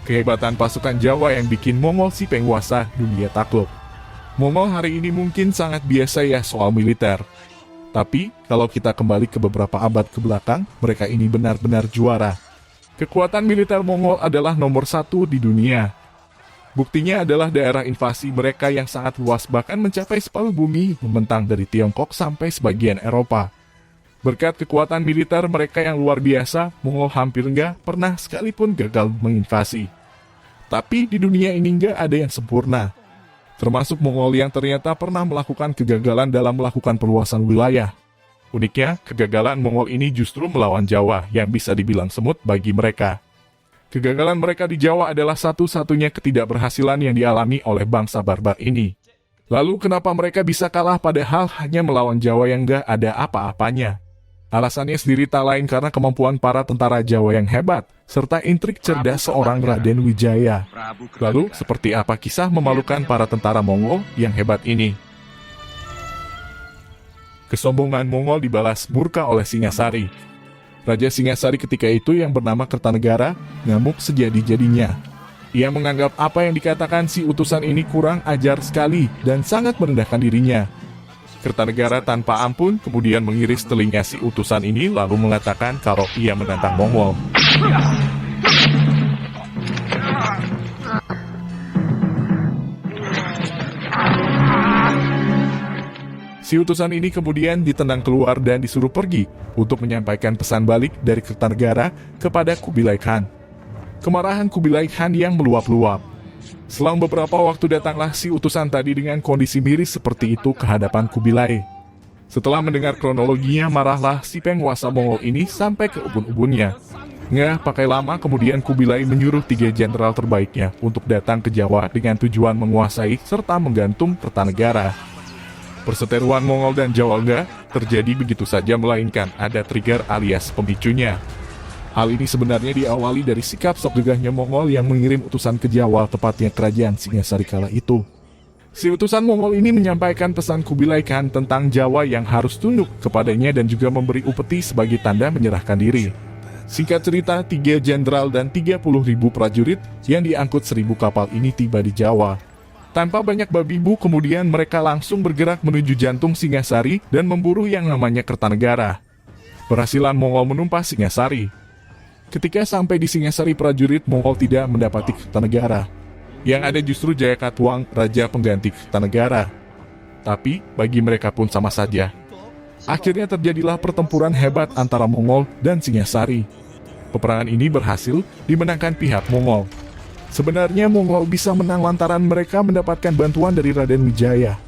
Kehebatan pasukan Jawa yang bikin Mongol si penguasa dunia takluk. Mongol hari ini mungkin sangat biasa ya soal militer. Tapi, kalau kita kembali ke beberapa abad ke belakang, mereka ini benar-benar juara. Kekuatan militer Mongol adalah nomor satu di dunia. Buktinya adalah daerah invasi mereka yang sangat luas bahkan mencapai separuh bumi, membentang dari Tiongkok sampai sebagian Eropa. Berkat kekuatan militer mereka yang luar biasa, Mongol hampir nggak pernah sekalipun gagal menginvasi. Tapi di dunia ini nggak ada yang sempurna. Termasuk Mongol yang ternyata pernah melakukan kegagalan dalam melakukan perluasan wilayah. Uniknya, kegagalan Mongol ini justru melawan Jawa yang bisa dibilang semut bagi mereka. Kegagalan mereka di Jawa adalah satu-satunya ketidakberhasilan yang dialami oleh bangsa barbar ini. Lalu kenapa mereka bisa kalah padahal hanya melawan Jawa yang nggak ada apa-apanya? Alasannya sendiri tak lain karena kemampuan para tentara Jawa yang hebat, serta intrik cerdas seorang Raden Wijaya. Lalu, seperti apa kisah memalukan para tentara Mongol yang hebat ini? Kesombongan Mongol dibalas murka oleh Singasari. Raja Singasari ketika itu yang bernama Kertanegara ngamuk sejadi-jadinya. Ia menganggap apa yang dikatakan si utusan ini kurang ajar sekali dan sangat merendahkan dirinya. Kertanegara tanpa ampun kemudian mengiris telinga si utusan ini lalu mengatakan kalau ia menantang Mongol. Si utusan ini kemudian ditendang keluar dan disuruh pergi untuk menyampaikan pesan balik dari Kertanegara kepada Kubilai Khan. Kemarahan Kubilai Khan yang meluap-luap. Selang beberapa waktu datanglah si utusan tadi dengan kondisi miris seperti itu ke hadapan Kubilai. Setelah mendengar kronologinya, marahlah si penguasa Mongol ini sampai ke ubun-ubunnya. Nggak pakai lama kemudian Kubilai menyuruh 3 jenderal terbaiknya untuk datang ke Jawa dengan tujuan menguasai serta menggantung Kertanegara. Perseteruan Mongol dan Jawa nggak terjadi begitu saja melainkan ada trigger alias pemicunya. Hal ini sebenarnya diawali dari sikap sok gegahnya Mongol yang mengirim utusan ke Jawa tepatnya kerajaan Singasari kala itu. Si utusan Mongol ini menyampaikan pesan Kubilai Khan tentang Jawa yang harus tunduk kepadanya dan juga memberi upeti sebagai tanda menyerahkan diri. Singkat cerita, 3 jenderal dan 30.000 prajurit yang diangkut 1.000 kapal ini tiba di Jawa. Tanpa banyak babi bu, kemudian mereka langsung bergerak menuju jantung Singasari dan memburu yang namanya Kertanegara. Berhasilan Mongol menumpas Singasari. Ketika sampai di Singasari, prajurit Mongol tidak mendapati Kertanegara. Yang ada justru Jayakatwang, raja pengganti Kertanegara. Tapi bagi mereka pun sama saja. Akhirnya terjadilah pertempuran hebat antara Mongol dan Singasari. Peperangan ini berhasil dimenangkan pihak Mongol. Sebenarnya Mongol bisa menang lantaran mereka mendapatkan bantuan dari Raden Wijaya.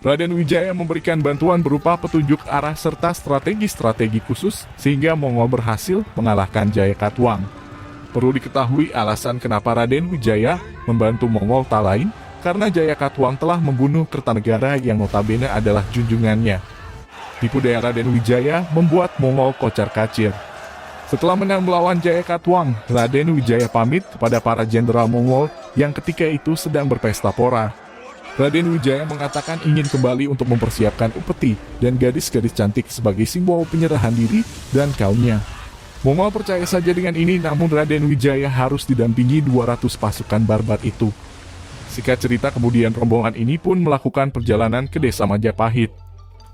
Raden Wijaya memberikan bantuan berupa petunjuk arah serta strategi-strategi khusus sehingga Mongol berhasil mengalahkan Jayakatwang. Perlu diketahui alasan kenapa Raden Wijaya membantu Mongol tak lain karena Jayakatwang telah membunuh Kertanegara yang notabene adalah junjungannya. Tipu daya Raden Wijaya membuat Mongol kocar-kacir. Setelah menang melawan Jayakatwang, Raden Wijaya pamit kepada para jenderal Mongol yang ketika itu sedang berpesta pora. Raden Wijaya mengatakan ingin kembali untuk mempersiapkan upeti dan gadis-gadis cantik sebagai simbol penyerahan diri dan kaumnya. Mongol percaya saja dengan ini, namun Raden Wijaya harus didampingi 200 pasukan barbar itu. Singkat cerita, kemudian rombongan ini pun melakukan perjalanan ke desa Majapahit.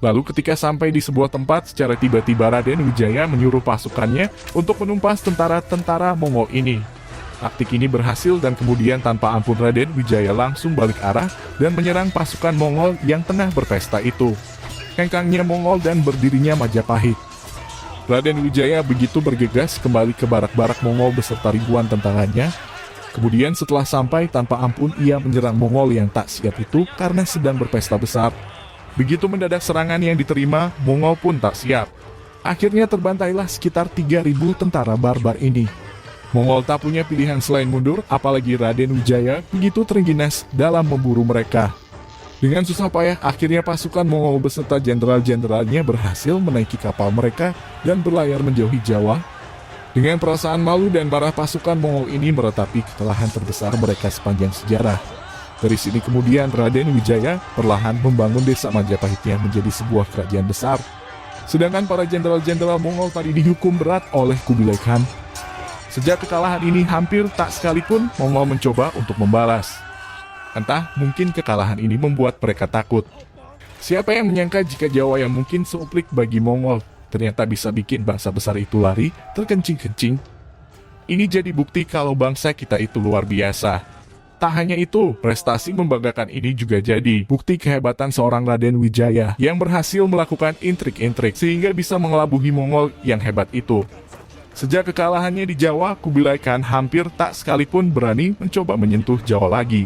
Lalu ketika sampai di sebuah tempat, secara tiba-tiba Raden Wijaya menyuruh pasukannya untuk menumpas tentara-tentara Mongol ini. Taktik ini berhasil dan kemudian tanpa ampun Raden Wijaya langsung balik arah dan menyerang pasukan Mongol yang tengah berpesta itu. Hengkangnya Mongol dan berdirinya Majapahit. Raden Wijaya begitu bergegas kembali ke barak-barak Mongol beserta ribuan tentaranya. Kemudian setelah sampai tanpa ampun ia menyerang Mongol yang tak siap itu karena sedang berpesta besar. Begitu mendadak serangan yang diterima, Mongol pun tak siap. Akhirnya terbantailah sekitar 3.000 tentara barbar ini. Mongol tak punya pilihan selain mundur, apalagi Raden Wijaya begitu terengginas dalam memburu mereka. Dengan susah payah, akhirnya pasukan Mongol beserta jenderal-jenderalnya berhasil menaiki kapal mereka dan berlayar menjauhi Jawa. Dengan perasaan malu dan marah, pasukan Mongol ini meratapi kekalahan terbesar mereka sepanjang sejarah. Dari sini kemudian Raden Wijaya perlahan membangun desa Majapahit yang menjadi sebuah kerajaan besar. Sedangkan para jenderal-jenderal Mongol tadi dihukum berat oleh Kubilai Khan. Sejak kekalahan ini hampir tak sekalipun Mongol mencoba untuk membalas. Entah mungkin kekalahan ini membuat mereka takut. Siapa yang menyangka jika Jawa yang mungkin seuplik bagi Mongol ternyata bisa bikin bangsa besar itu lari terkencing-kencing. Ini jadi bukti kalau bangsa kita itu luar biasa. Tak hanya itu, prestasi membanggakan ini juga jadi bukti kehebatan seorang Raden Wijaya yang berhasil melakukan intrik-intrik sehingga bisa mengelabuhi Mongol yang hebat itu. Sejak kekalahannya di Jawa, Kubilai Khan hampir tak sekalipun berani mencoba menyentuh Jawa lagi.